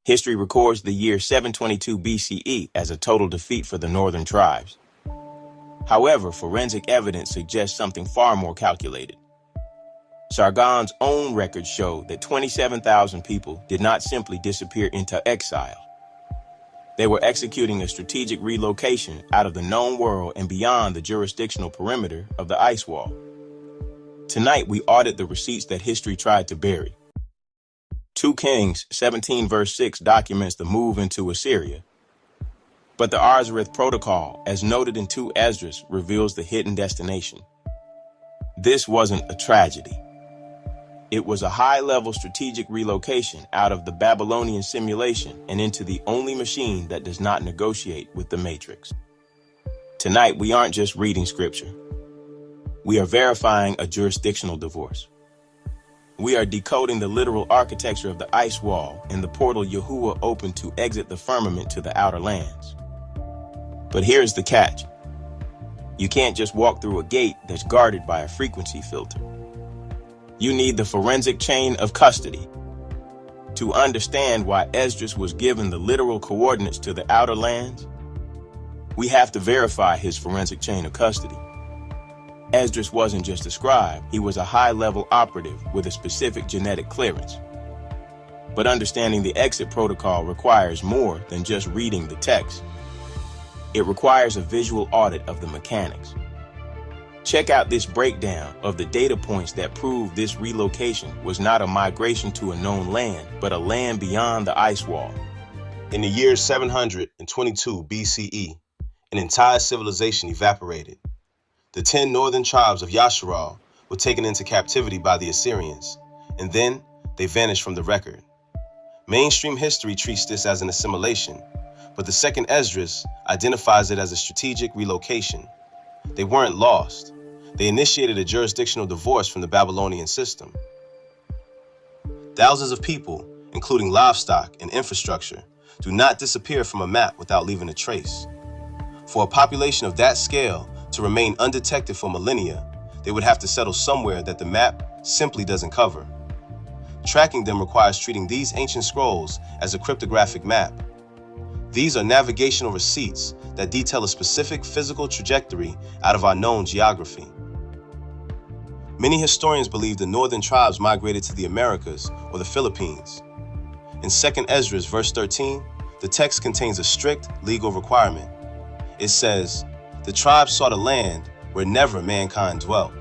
History records the year 722 BCE as a total defeat for the northern tribes. However, forensic evidence suggests something far more calculated. Sargon's own records show that 27,000 people did not simply disappear into exile. They were executing a strategic relocation out of the known world and beyond the jurisdictional perimeter of the ice wall. Tonight, we audit the receipts that history tried to bury. 2 Kings 17 verse 6 documents the move into Assyria. But the Arzareth protocol, as noted in 2 Esdras, reveals the hidden destination. This wasn't a tragedy. It was a high-level strategic relocation out of the Babylonian simulation and into the only machine that does not negotiate with the Matrix. Tonight, we aren't just reading scripture. We are verifying a jurisdictional divorce. We are decoding the literal architecture of the ice wall and the portal Yahuwah opened to exit the firmament to the outer lands. But here's the catch. You can't just walk through a gate that's guarded by a frequency filter. You need the forensic chain of custody. To understand why Esdras was given the literal coordinates to the outer lands, we have to verify his forensic chain of custody. Esdras wasn't just a scribe, he was a high-level operative with a specific genetic clearance. But understanding the exit protocol requires more than just reading the text. It requires a visual audit of the mechanics. Check out this breakdown of the data points that prove this relocation was not a migration to a known land, but a land beyond the ice wall. In the year 722 BCE, an entire civilization evaporated. The 10 northern tribes of Yasharal were taken into captivity by the Assyrians, and then they vanished from the record. Mainstream history treats this as an assimilation, but the second Esdras identifies it as a strategic relocation. They weren't lost. They initiated a jurisdictional divorce from the Babylonian system. Thousands of people, including livestock and infrastructure, do not disappear from a map without leaving a trace. For a population of that scale to remain undetected for millennia, they would have to settle somewhere that the map simply doesn't cover. Tracking them requires treating these ancient scrolls as a cryptographic map. These are navigational receipts that detail a specific physical trajectory out of our known geography. Many historians believe the northern tribes migrated to the Americas or the Philippines. In 2nd Esdras verse 13, the text contains a strict legal requirement. It says, "The tribes sought a land where never mankind dwelt."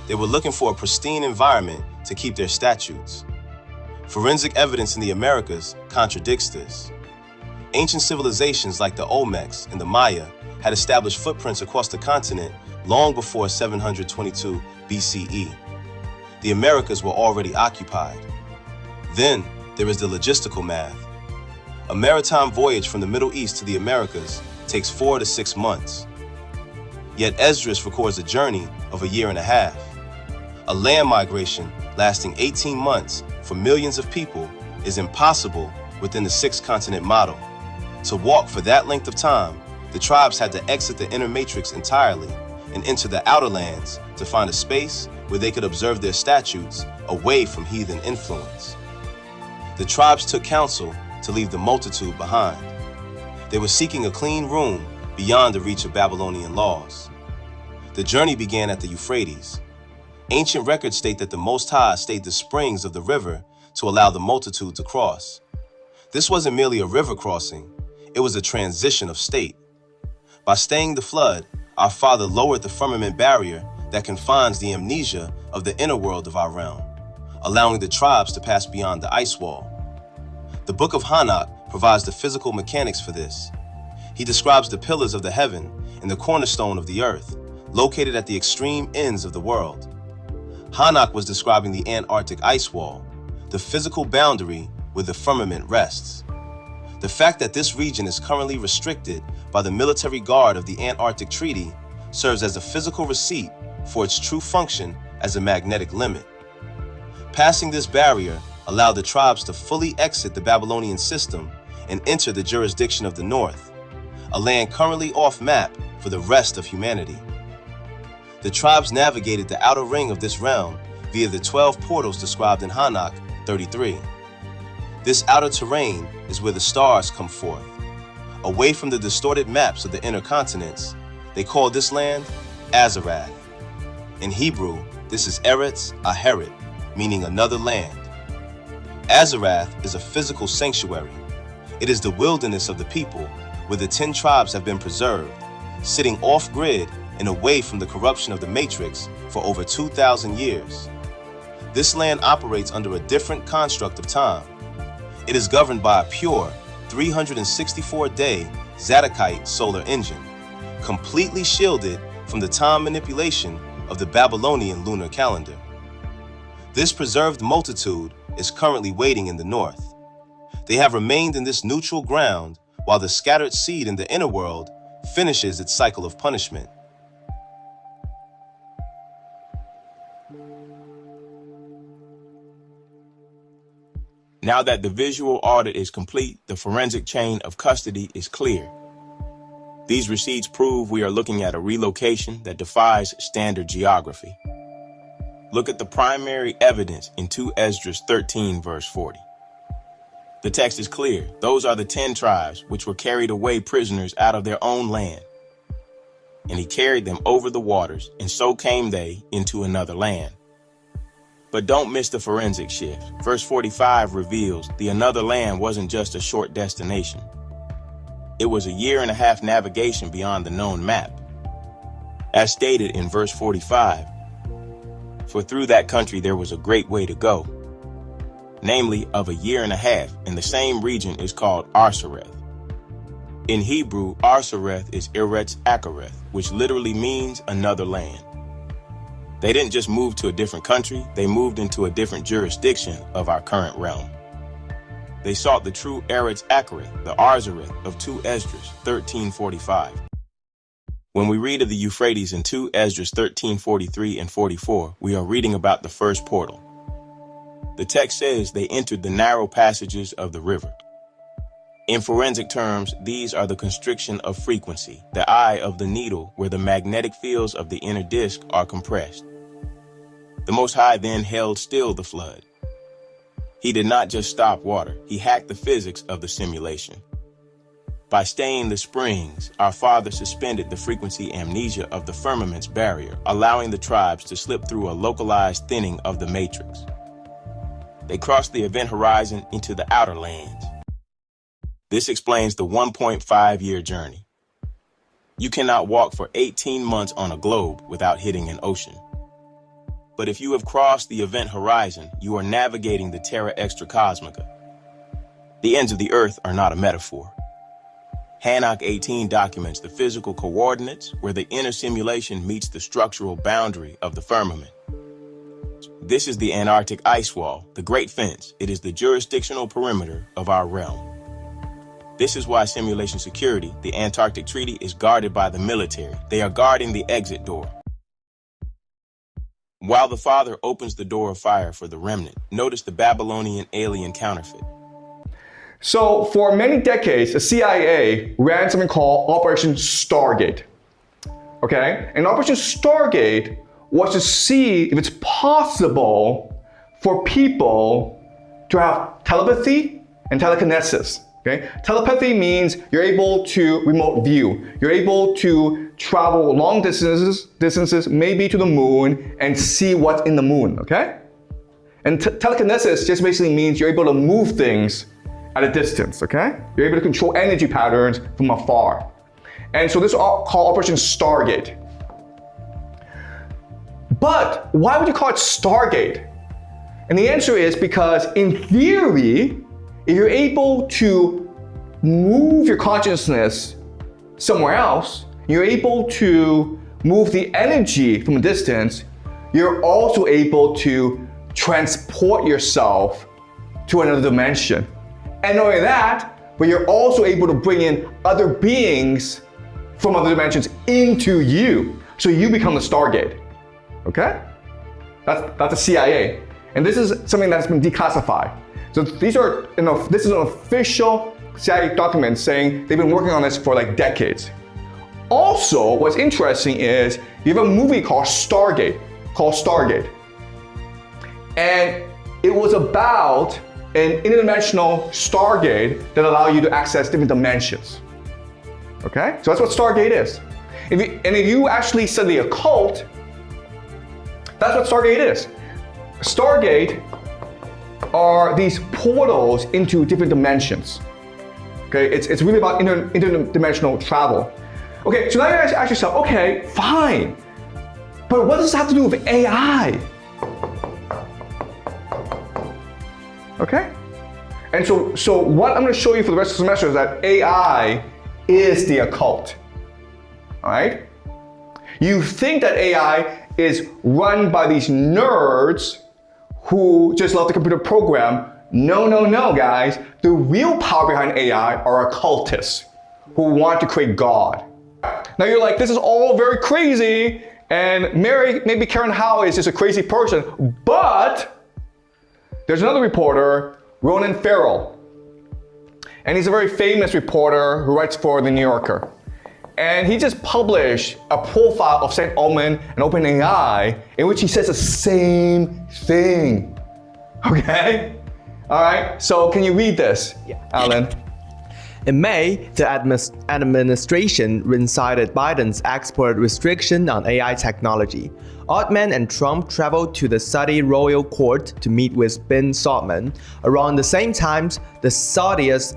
They were looking for a pristine environment to keep their statutes. Forensic evidence in the Americas contradicts this. Ancient civilizations like the Olmecs and the Maya had established footprints across the continent long before 722 BCE. The Americas were already occupied. Then there is the logistical math. A maritime voyage from the Middle East to the Americas takes 4 to 6 months. Yet Esdras records a journey of a year and a half. A land migration lasting 18 months for millions of people is impossible within the 6-continent model. To walk for that length of time, the tribes had to exit the inner matrix entirely and enter the outer lands to find a space where they could observe their statutes away from heathen influence. The tribes took counsel to leave the multitude behind. They were seeking a clean room beyond the reach of Babylonian laws. The journey began at the Euphrates. Ancient records state that the Most High stayed the springs of the river to allow the multitude to cross. This wasn't merely a river crossing, it was a transition of state. By staying the flood, our Father lowered the firmament barrier that confines the amnesia of the inner world of our realm, allowing the tribes to pass beyond the ice wall. The Book of Hanach provides the physical mechanics for this. He describes the pillars of the heaven and the cornerstone of the earth, located at the extreme ends of the world. Hanach was describing the Antarctic Ice Wall, the physical boundary where the firmament rests. The fact that this region is currently restricted by the military guard of the Antarctic Treaty serves as a physical receipt for its true function as a magnetic limit. Passing this barrier allowed the tribes to fully exit the Babylonian system and enter the jurisdiction of the north, a land currently off map for the rest of humanity. The tribes navigated the outer ring of this realm via the 12 portals described in Hanach 33. This outer terrain is where the stars come forth. Away from the distorted maps of the inner continents, they call this land Arzareth. In Hebrew, this is Eretz Aheret, meaning another land. Arzareth is a physical sanctuary. It is the wilderness of the people, where the 10 tribes have been preserved, sitting off-grid and away from the corruption of the matrix for over 2,000 years. This land operates under a different construct of time. It is governed by a pure 364-day Zadokite solar engine, completely shielded from the time manipulation of the Babylonian lunar calendar. This preserved multitude is currently waiting in the north. They have remained in this neutral ground while the scattered seed in the inner world finishes its cycle of punishment. Now that the visual audit is complete, the forensic chain of custody is clear. These receipts prove we are looking at a relocation that defies standard geography. Look at the primary evidence in 2 Esdras 13 verse 40. The text is clear. Those are the 10 tribes which were carried away prisoners out of their own land. And he carried them over the waters, and so came they into another land. But don't miss the forensic shift. Verse 45 reveals the another land wasn't just a short destination. It was a 1.5 year navigation beyond the known map. As stated in verse 45, for through that country there was a great way to go, namely of a 1.5 years, and the same region is called Arzareth. In Hebrew, Arzareth is Eretz Aheret, which literally means another land. They didn't just move to a different country, they moved into a different jurisdiction of our current realm. They sought the true Eretz Aheret, the Arzareth of 2 Esdras 13:45. When we read of the Euphrates in 2 Esdras 13:43 and 44, we are reading about the first portal. The text says they entered the narrow passages of the river. In forensic terms, these are the constriction of frequency, the eye of the needle where the magnetic fields of the inner disk are compressed. The Most High then held still the flood. He did not just stop water, he hacked the physics of the simulation. By staying the springs, our Father suspended the frequency amnesia of the firmament's barrier, allowing the tribes to slip through a localized thinning of the matrix. They crossed the event horizon into the outer lands. This explains the 1.5-year journey. You cannot walk for 18 months on a globe without hitting an ocean. But if you have crossed the event horizon, you are navigating the terra extracosmica. The ends of the earth are not a metaphor. Hanok 18 documents the physical coordinates where the inner simulation meets the structural boundary of the firmament. This is the Antarctic Ice Wall, the Great Fence. It is the jurisdictional perimeter of our realm. This is why simulation security, the Antarctic Treaty, is guarded by the military. They are guarding the exit door. While the Father opens the door of fire for the remnant, notice the Babylonian alien counterfeit. So for many decades, the CIA ran something called Operation Stargate. Okay? And Operation Stargate was to see if it's possible for people to have telepathy and telekinesis. Okay? Telepathy means you're able to remote view. You're able to travel long distances, maybe to the moon, and see what's in the moon, okay? And telekinesis just basically means you're able to move things at a distance, okay? You're able to control energy patterns from afar. And so this is called Operation Stargate. But why would you call it Stargate? And the answer is because in theory, if you're able to move your consciousness somewhere else, you're able to move the energy from a distance, you're also able to transport yourself to another dimension. And not only that, but you're also able to bring in other beings from other dimensions into you. So you become the Stargate, okay? That's the CIA. And this is something that's been declassified. So this is an official CIA document saying they've been working on this for like decades. Also, what's interesting is you have a movie called Stargate. And it was about an interdimensional Stargate that allow you to access different dimensions. Okay? So that's what Stargate is. If you actually study the occult, that's what Stargate is. Stargate are these portals into different dimensions. Okay, it's really about interdimensional travel. Okay, so now you guys ask yourself, okay, fine, but what does this have to do with AI? Okay, and so what I'm going to show you for the rest of the semester is that AI is the occult. All right, you think that AI is run by these nerds who just love the computer program. No, guys. The real power behind AI are occultists who want to create God. Now you're like, this is all very crazy, and maybe Karen Howe is just a crazy person, but there's another reporter, Ronan Farrell, and he's a very famous reporter who writes for The New Yorker. And he just published a profile of Sam Altman and OpenAI in which he says the same thing. Okay? All right, so can you read this, Alan? In May, the administration reinstated Biden's export restriction on AI technology. Altman and Trump traveled to the Saudi royal court to meet with bin Salman. Around the same time, the Saudis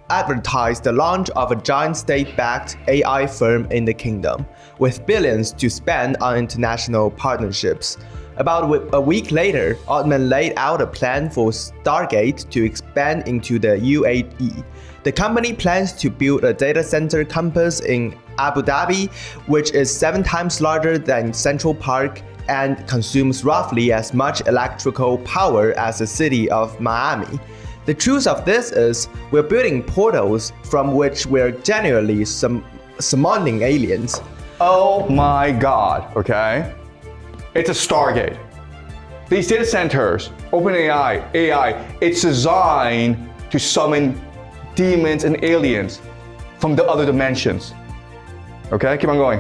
advertised the launch of a giant state-backed AI firm in the kingdom, with billions to spend on international partnerships. About a week later, Altman laid out a plan for Stargate to expand into the UAE. The company plans to build a data center campus in Abu Dhabi, which is 7 times larger than Central Park and consumes roughly as much electrical power as the city of Miami. The truth of this is, we're building portals from which we're genuinely summoning aliens. Oh my God, okay? It's a Stargate. These data centers, OpenAI, AI, it's designed to summon demons and aliens from the other dimensions. Okay, keep on going.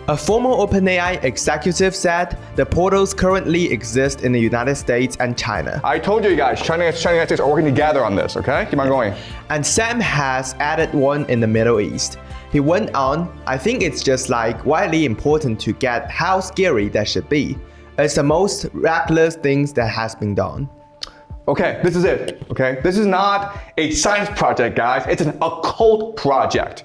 A former OpenAI executive said the portals currently exist in the United States and China. I told you guys, China and the United States are working together on this, okay? Keep on going. And Sam has added one in the Middle East. He went on, I think it's just like widely important to get how scary that should be. It's the most reckless things that has been done. Okay, this is it, okay? This is not a science project, guys. It's an occult project.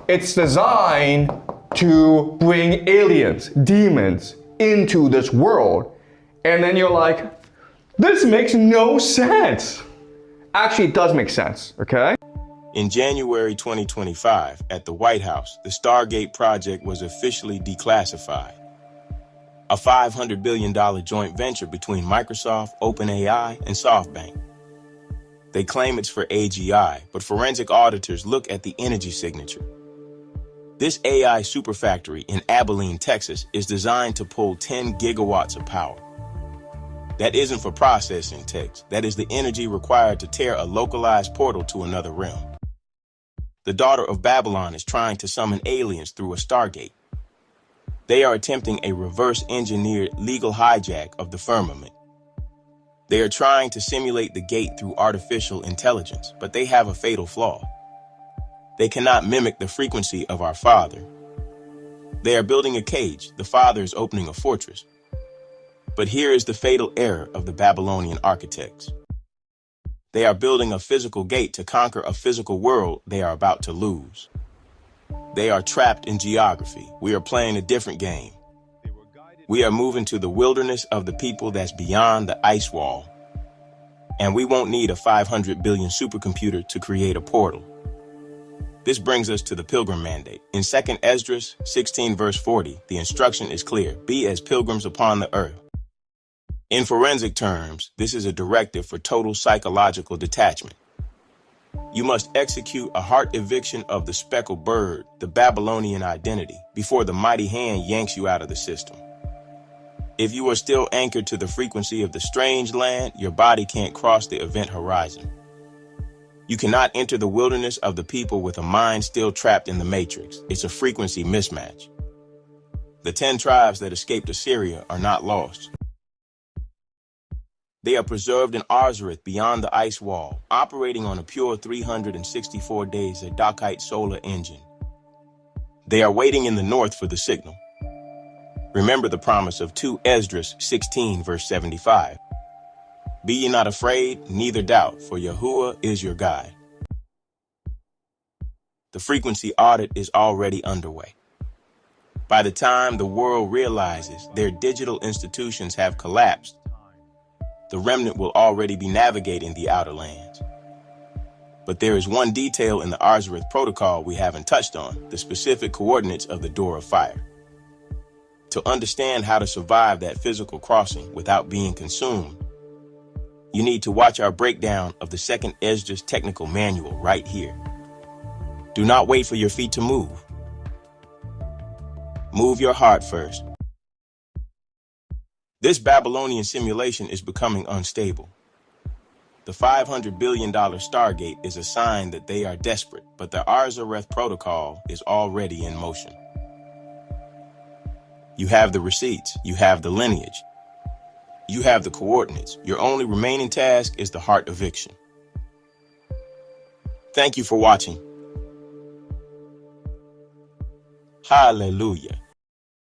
It's designed to bring aliens, demons, into this world. And then you're like, this makes no sense. Actually, it does make sense, okay? In January 2025, at the White House, the Stargate project was officially declassified. A $500 billion joint venture between Microsoft, OpenAI, and SoftBank. They claim it's for AGI, but forensic auditors look at the energy signature. This AI superfactory in Abilene, Texas, is designed to pull 10 gigawatts of power. That isn't for processing text. That is the energy required to tear a localized portal to another realm. The daughter of Babylon is trying to summon aliens through a Stargate. They are attempting a reverse-engineered legal hijack of the firmament. They are trying to simulate the gate through artificial intelligence, but they have a fatal flaw. They cannot mimic the frequency of our Father. They are building a cage. The Father is opening a fortress. But here is the fatal error of the Babylonian architects. They are building a physical gate to conquer a physical world they are about to lose. They are trapped in geography. We are playing a different game. We are moving to the wilderness of the people that's beyond the ice wall. And we won't need a 500 billion supercomputer to create a portal. This brings us to the pilgrim mandate. In 2 Esdras 16 verse 40, the instruction is clear. Be as pilgrims upon the earth. In forensic terms, this is a directive for total psychological detachment. You must execute a heart eviction of the speckled bird, the Babylonian identity, before the mighty hand yanks you out of the system. If you are still anchored to the frequency of the strange land, your body can't cross the event horizon. You cannot enter the wilderness of the people with a mind still trapped in the matrix. It's a frequency mismatch. The 10 tribes that escaped Assyria are not lost. They are preserved in Arzareth beyond the ice wall, operating on a pure 364 days Zadokite solar engine. They are waiting in the north for the signal. Remember the promise of 2 Esdras 16 verse 75. Be ye not afraid, neither doubt, for Yahuwah is your guide. The frequency audit is already underway. By the time the world realizes their digital institutions have collapsed, the remnant will already be navigating the outer lands. But there is one detail in the Arzareth protocol we haven't touched on, the specific coordinates of the door of fire. To understand how to survive that physical crossing without being consumed, you need to watch our breakdown of the second Esdras Technical Manual right here. Do not wait for your feet to move. Move your heart first. This Babylonian simulation is becoming unstable. The $500 billion Stargate is a sign that they are desperate, but the Arzareth protocol is already in motion. You have the receipts, you have the lineage, you have the coordinates. Your only remaining task is the heart eviction. Thank you for watching. Hallelujah.